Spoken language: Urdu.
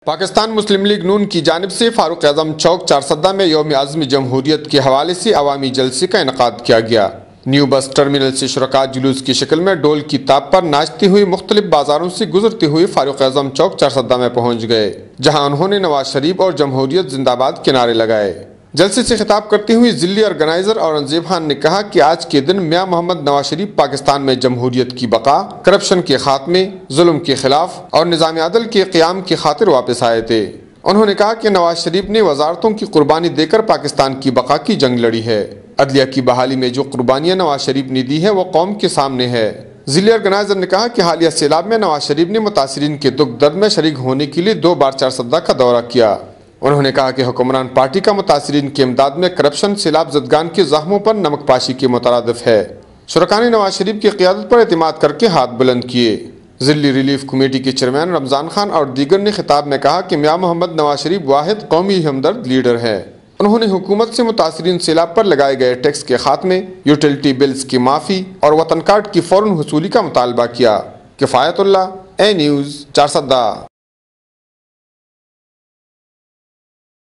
پاکستان مسلم لیگ نون کی جانب سے فاروق اعظم چوک چارسدہ میں یوم عزم جمہوریت کے حوالے سے عوامی جلسے کا انعقاد کیا گیا۔ نیو بس ٹرمینل سے شرکاء جلوس کی شکل میں ڈول کی تاب پر ناچتی ہوئی مختلف بازاروں سے گزرتے ہوئے فاروق اعظم چوک چارسدہ میں پہنچ گئے، جہاں انہوں نے نواز شریف اور جمہوریت زندہ باد کے نعرے لگائے۔ جلسے سے خطاب کرتے ہوئے ضلعی آرگنائزر اورنگزیب خان نے کہا کہ آج کے دن میاں محمد نواز شریف پاکستان میں جمہوریت کی بقا، کرپشن کے خاتمے، ظلم کے خلاف اور نظام عدل کے قیام کی خاطر واپس آئے تھے۔ انہوں نے کہا کہ نواز شریف نے وزارتوں کی قربانی دے کر پاکستان کی بقا کی جنگ لڑی ہے۔ عدلیہ کی بحالی میں جو قربانیاں نواز شریف نے دی ہے وہ قوم کے سامنے ہے۔ ضلعی آرگنائزر نے کہا کہ حالیہ سیلاب میں نواز شریف نے متاثرین کے دکھ درد میں شریک ہونے کے لیے 2 بار چارسدہ کا دورہ کیا۔ انہوں نے کہا کہ حکمران پارٹی کا متاثرین کی امداد میں کرپشن سیلاب زدگان کے زخموں پر نمک پاشی کے مترادف ہے۔ شرکاء نے نواز شریف کی قیادت پر اعتماد کر کے ہاتھ بلند کیے۔ ضلعی ریلیف کمیٹی کے چیئرمین رمضان خان اور دیگر نے خطاب میں کہا کہ میاں محمد نواز شریف واحد قومی ہمدرد لیڈر ہے۔ انہوں نے حکومت سے متاثرین سیلاب پر لگائے گئے ٹیکس کے خاتمے، یوٹیلٹی بلز کی معافی اور وطن کارڈ کی فوراً حصولی کا مطالبہ کیا۔ کفایت اللہ، اے نیوز، چارسدہ۔